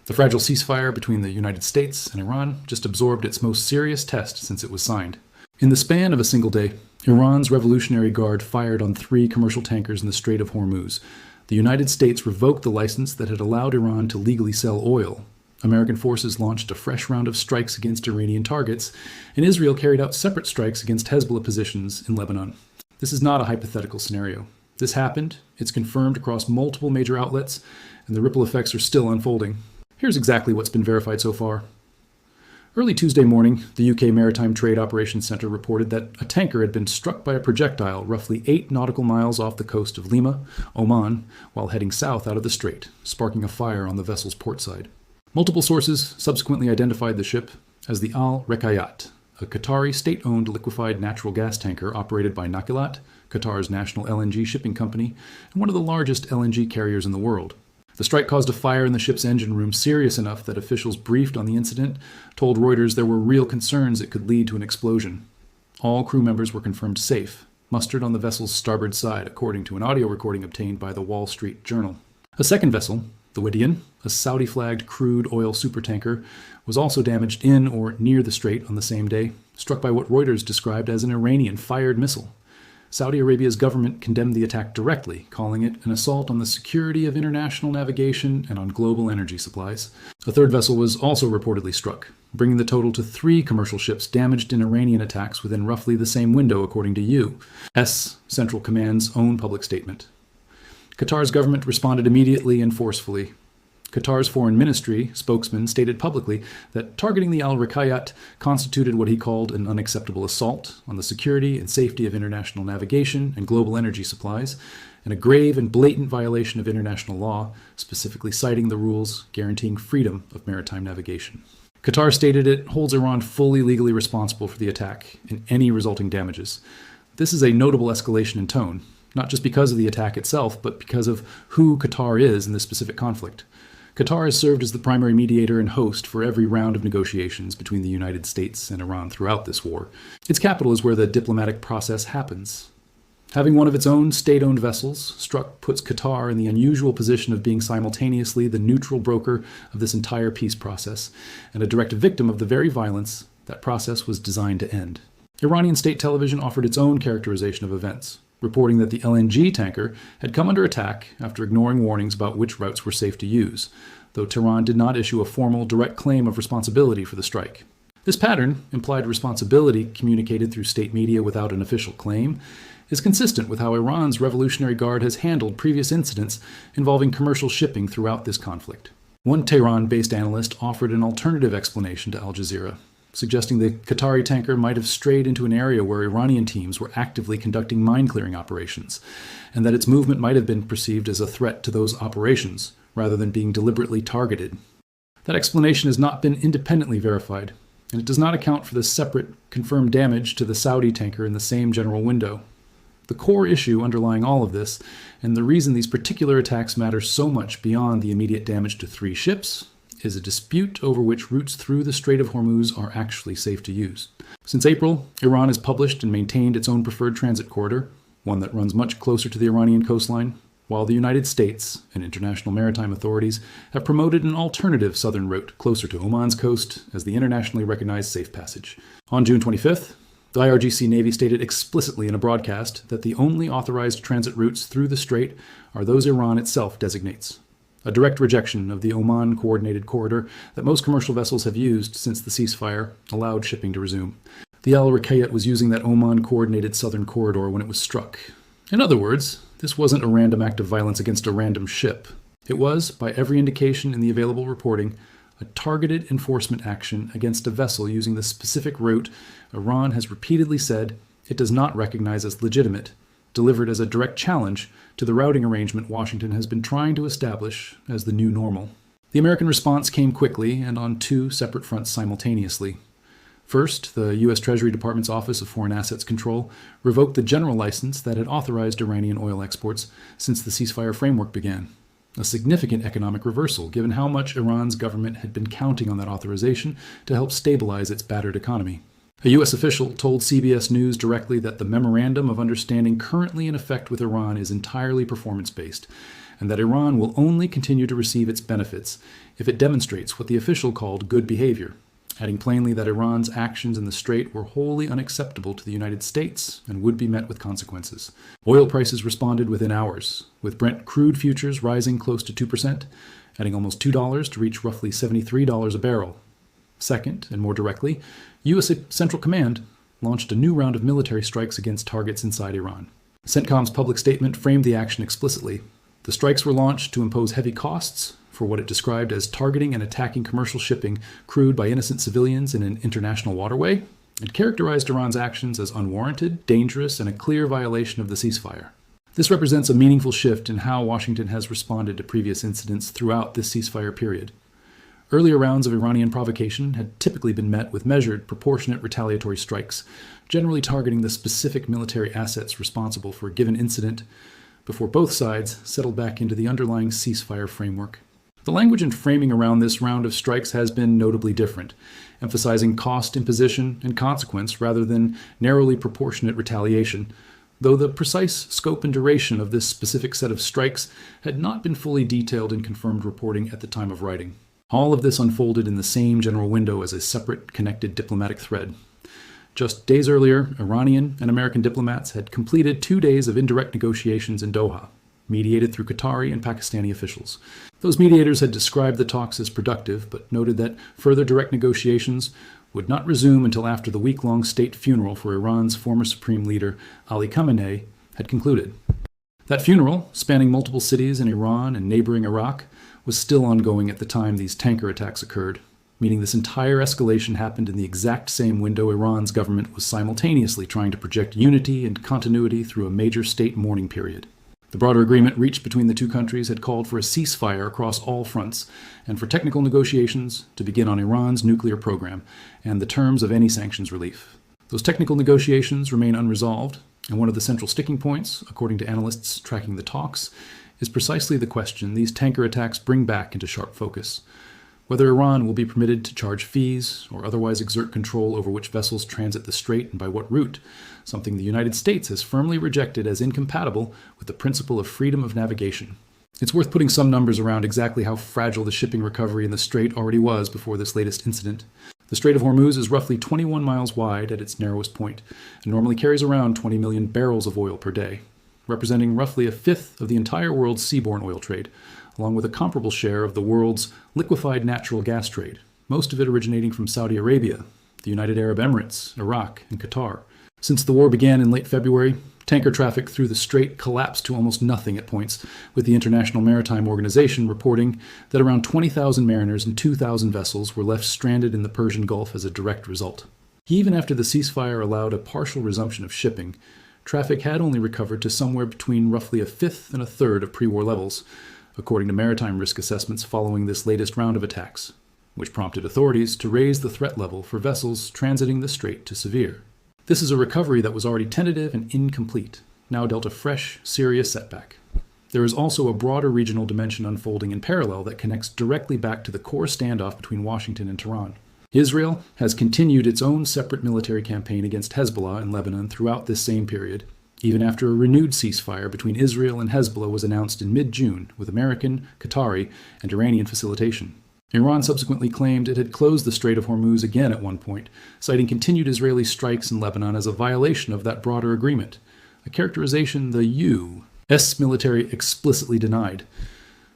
The fragile ceasefire between the United States and Iran just absorbed its most serious test since it was signed. In the span of a single day, Iran's Revolutionary Guard fired on 3 commercial tankers in the Strait of Hormuz. The United States revoked the license that had allowed Iran to legally sell oil. American forces launched a fresh round of strikes against Iranian targets, and Israel carried out separate strikes against Hezbollah positions in Lebanon. This is not a hypothetical scenario. This happened, it's confirmed across multiple major outlets, and the ripple effects are still unfolding. Here's exactly what's been verified so far. Early Tuesday morning, the UK Maritime Trade Operations Centre reported that a tanker had been struck by a projectile roughly 8 nautical miles off the coast of Lima, Oman, while heading south out of the strait, sparking a fire on the vessel's port side. Multiple sources subsequently identified the ship as the Al-Rekayat, a Qatari state-owned liquefied natural gas tanker operated by Nakilat, Qatar's national LNG shipping company, and one of the largest LNG carriers in the world. The strike caused a fire in the ship's engine room serious enough that officials briefed on the incident told Reuters there were real concerns it could lead to an explosion. All crew members were confirmed safe, mustered on the vessel's starboard side, according to an audio recording obtained by the Wall Street Journal. A second vessel, the Wydian, a Saudi-flagged crude oil supertanker, was also damaged in or near the strait on the same day, struck by what Reuters described as an Iranian-fired missile. Saudi Arabia's government condemned the attack directly, calling it an assault on the security of international navigation and on global energy supplies. A third vessel was also reportedly struck, bringing the total to 3 commercial ships damaged in Iranian attacks within roughly the same window, according to U.S. Central Command's own public statement. Qatar's government responded immediately and forcefully. Qatar's foreign ministry spokesman stated publicly that targeting the Al-Rekayat constituted what he called an unacceptable assault on the security and safety of international navigation and global energy supplies, and a grave and blatant violation of international law, specifically citing the rules guaranteeing freedom of maritime navigation. Qatar stated it holds Iran fully legally responsible for the attack and any resulting damages. This is a notable escalation in tone, not just because of the attack itself, but because of who Qatar is in this specific conflict. Qatar has served as the primary mediator and host for every round of negotiations between the United States and Iran throughout this war. Its capital is where the diplomatic process happens. Having one of its own state-owned vessels struck puts Qatar in the unusual position of being simultaneously the neutral broker of this entire peace process and a direct victim of the very violence that process was designed to end. Iranian state television offered its own characterization of events, reporting that the LNG tanker had come under attack after ignoring warnings about which routes were safe to use, though Tehran did not issue a formal, direct claim of responsibility for the strike. This pattern, implied responsibility communicated through state media without an official claim, is consistent with how Iran's Revolutionary Guard has handled previous incidents involving commercial shipping throughout this conflict. One Tehran-based analyst offered an alternative explanation to Al Jazeera, suggesting the Qatari tanker might have strayed into an area where Iranian teams were actively conducting mine-clearing operations, and that its movement might have been perceived as a threat to those operations, rather than being deliberately targeted. That explanation has not been independently verified, and it does not account for the separate, confirmed damage to the Saudi tanker in the same general window. The core issue underlying all of this, and the reason these particular attacks matter so much beyond the immediate damage to 3 ships, is a dispute over which routes through the Strait of Hormuz are actually safe to use. Since April, Iran has published and maintained its own preferred transit corridor, one that runs much closer to the Iranian coastline, while the United States and international maritime authorities have promoted an alternative southern route closer to Oman's coast as the internationally recognized safe passage. On June 25th, the IRGC Navy stated explicitly in a broadcast that the only authorized transit routes through the strait are those Iran itself designates, a direct rejection of the Oman-coordinated corridor that most commercial vessels have used since the ceasefire allowed shipping to resume. The Al-Rekayat was using that Oman-coordinated southern corridor when it was struck. In other words, this wasn't a random act of violence against a random ship. It was, by every indication in the available reporting, a targeted enforcement action against a vessel using the specific route Iran has repeatedly said it does not recognize as legitimate, delivered as a direct challenge to the routing arrangement Washington has been trying to establish as the new normal. The American response came quickly and on 2 separate fronts simultaneously. First, the U.S. Treasury Department's Office of Foreign Assets Control revoked the general license that had authorized Iranian oil exports since the ceasefire framework began, a significant economic reversal given how much Iran's government had been counting on that authorization to help stabilize its battered economy. A U.S. official told CBS News directly that the Memorandum of Understanding currently in effect with Iran is entirely performance-based, and that Iran will only continue to receive its benefits if it demonstrates what the official called good behavior, adding plainly that Iran's actions in the Strait were wholly unacceptable to the United States and would be met with consequences. Oil prices responded within hours, with Brent crude futures rising close to 2%, adding almost $2 to reach roughly $73 a barrel. Second, and more directly, U.S. Central Command launched a new round of military strikes against targets inside Iran. CENTCOM's public statement framed the action explicitly. The strikes were launched to impose heavy costs for what it described as targeting and attacking commercial shipping crewed by innocent civilians in an international waterway, and characterized Iran's actions as unwarranted, dangerous, and a clear violation of the ceasefire. This represents a meaningful shift in how Washington has responded to previous incidents throughout this ceasefire period. Earlier rounds of Iranian provocation had typically been met with measured, proportionate retaliatory strikes, generally targeting the specific military assets responsible for a given incident, before both sides settled back into the underlying ceasefire framework. The language and framing around this round of strikes has been notably different, emphasizing cost imposition and consequence rather than narrowly proportionate retaliation, though the precise scope and duration of this specific set of strikes had not been fully detailed in confirmed reporting at the time of writing. All of this unfolded in the same general window as a separate, connected diplomatic thread. Just days earlier, Iranian and American diplomats had completed 2 days of indirect negotiations in Doha, mediated through Qatari and Pakistani officials. Those mediators had described the talks as productive, but noted that further direct negotiations would not resume until after the week-long state funeral for Iran's former supreme leader, Ali Khamenei, had concluded. That funeral, spanning multiple cities in Iran and neighboring Iraq, was still ongoing at the time these tanker attacks occurred, meaning this entire escalation happened in the exact same window Iran's government was simultaneously trying to project unity and continuity through a major state mourning period. The broader agreement reached between the two countries had called for a ceasefire across all fronts and for technical negotiations to begin on Iran's nuclear program and the terms of any sanctions relief. Those technical negotiations remain unresolved, and one of the central sticking points, according to analysts tracking the talks, is precisely the question these tanker attacks bring back into sharp focus: whether Iran will be permitted to charge fees or otherwise exert control over which vessels transit the strait and by what route, something the United States has firmly rejected as incompatible with the principle of freedom of navigation. It's worth putting some numbers around exactly how fragile the shipping recovery in the strait already was before this latest incident. The Strait of Hormuz is roughly 21 miles wide at its narrowest point and normally carries around 20 million barrels of oil per day, representing roughly a fifth of the entire world's seaborne oil trade, along with a comparable share of the world's liquefied natural gas trade, most of it originating from Saudi Arabia, the United Arab Emirates, Iraq, and Qatar. Since the war began in late February, tanker traffic through the strait collapsed to almost nothing at points, with the International Maritime Organization reporting that around 20,000 mariners and 2,000 vessels were left stranded in the Persian Gulf as a direct result. Even after the ceasefire allowed a partial resumption of shipping, traffic had only recovered to somewhere between roughly a fifth and a third of pre-war levels, according to maritime risk assessments following this latest round of attacks, which prompted authorities to raise the threat level for vessels transiting the strait to severe. This is a recovery that was already tentative and incomplete, now dealt a fresh, serious setback. There is also a broader regional dimension unfolding in parallel that connects directly back to the core standoff between Washington and Tehran. Israel has continued its own separate military campaign against Hezbollah in Lebanon throughout this same period, even after a renewed ceasefire between Israel and Hezbollah was announced in mid-June with American, Qatari, and Iranian facilitation. Iran subsequently claimed it had closed the Strait of Hormuz again at one point, citing continued Israeli strikes in Lebanon as a violation of that broader agreement, a characterization the U.S. military explicitly denied.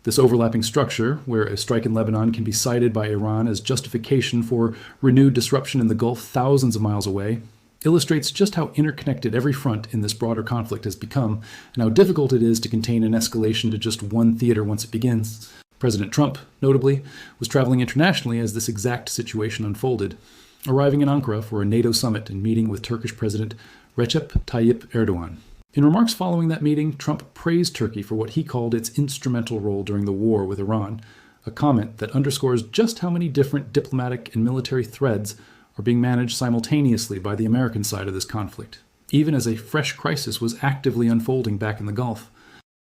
This overlapping structure, where a strike in Lebanon can be cited by Iran as justification for renewed disruption in the Gulf thousands of miles away, illustrates just how interconnected every front in this broader conflict has become and how difficult it is to contain an escalation to just one theater once it begins. President Trump, notably, was traveling internationally as this exact situation unfolded, arriving in Ankara for a NATO summit and meeting with Turkish President Recep Tayyip Erdogan. In remarks following that meeting, Trump praised Turkey for what he called its instrumental role during the war with Iran, a comment that underscores just how many different diplomatic and military threads are being managed simultaneously by the American side of this conflict, even as a fresh crisis was actively unfolding back in the Gulf.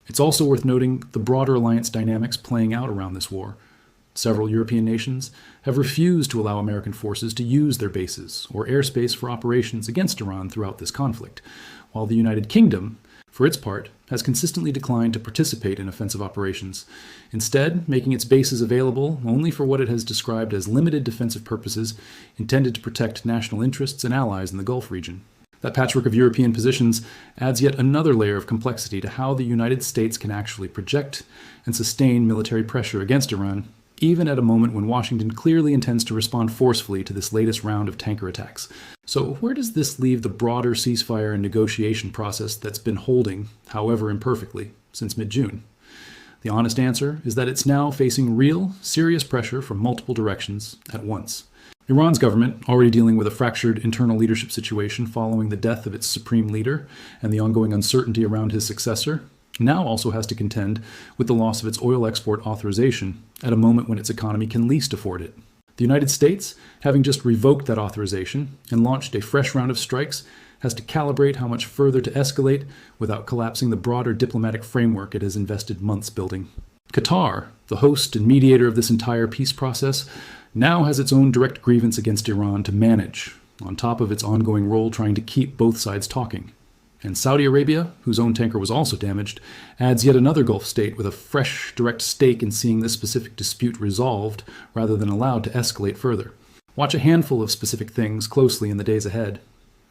It's also worth noting the broader alliance dynamics playing out around this war. Several European nations have refused to allow American forces to use their bases or airspace for operations against Iran throughout this conflict, while the United Kingdom for its part, has consistently declined to participate in offensive operations, instead making its bases available only for what it has described as limited defensive purposes intended to protect national interests and allies in the Gulf region. That patchwork of European positions adds yet another layer of complexity to how the United States can actually project and sustain military pressure against Iran, even at a moment when Washington clearly intends to respond forcefully to this latest round of tanker attacks. So where does this leave the broader ceasefire and negotiation process that's been holding, however imperfectly, since mid-June? The honest answer is that it's now facing real, serious pressure from multiple directions at once. Iran's government, already dealing with a fractured internal leadership situation following the death of its supreme leader and the ongoing uncertainty around his successor, now also has to contend with the loss of its oil export authorization at a moment when its economy can least afford it. The United States, having just revoked that authorization and launched a fresh round of strikes, has to calibrate how much further to escalate without collapsing the broader diplomatic framework it has invested months building. Qatar, the host and mediator of this entire peace process, now has its own direct grievance against Iran to manage, on top of its ongoing role trying to keep both sides talking. And Saudi Arabia, whose own tanker was also damaged, adds yet another Gulf state with a fresh direct stake in seeing this specific dispute resolved rather than allowed to escalate further. Watch a handful of specific things closely in the days ahead.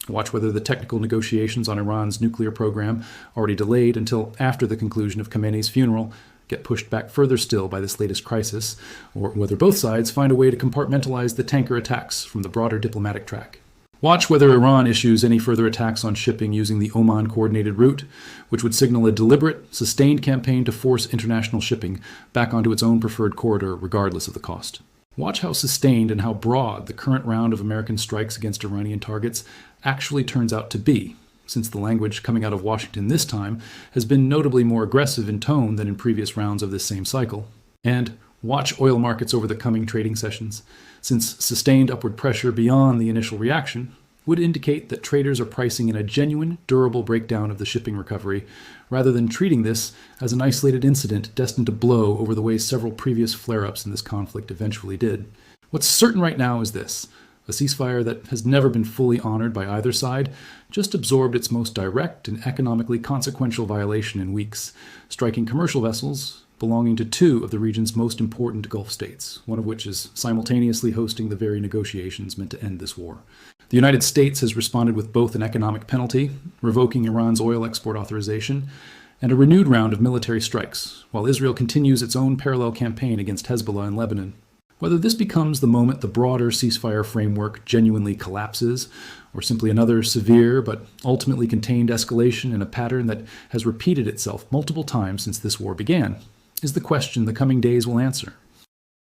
Watch whether the technical negotiations on Iran's nuclear program, already delayed until after the conclusion of Khamenei's funeral, get pushed back further still by this latest crisis, or whether both sides find a way to compartmentalize the tanker attacks from the broader diplomatic track. Watch whether Iran issues any further attacks on shipping using the Oman-coordinated route, which would signal a deliberate, sustained campaign to force international shipping back onto its own preferred corridor regardless of the cost. Watch how sustained and how broad the current round of American strikes against Iranian targets actually turns out to be, since the language coming out of Washington this time has been notably more aggressive in tone than in previous rounds of this same cycle. And watch oil markets over the coming trading sessions, since sustained upward pressure beyond the initial reaction would indicate that traders are pricing in a genuine, durable breakdown of the shipping recovery, rather than treating this as an isolated incident destined to blow over the way several previous flare-ups in this conflict eventually did. What's certain right now is this: a ceasefire that has never been fully honored by either side just absorbed its most direct and economically consequential violation in weeks, striking commercial vessels belonging to two of the region's most important Gulf states, one of which is simultaneously hosting the very negotiations meant to end this war. The United States has responded with both an economic penalty, revoking Iran's oil export authorization, and a renewed round of military strikes, while Israel continues its own parallel campaign against Hezbollah in Lebanon. Whether this becomes the moment the broader ceasefire framework genuinely collapses, or simply another severe but ultimately contained escalation in a pattern that has repeated itself multiple times since this war began, is the question the coming days will answer.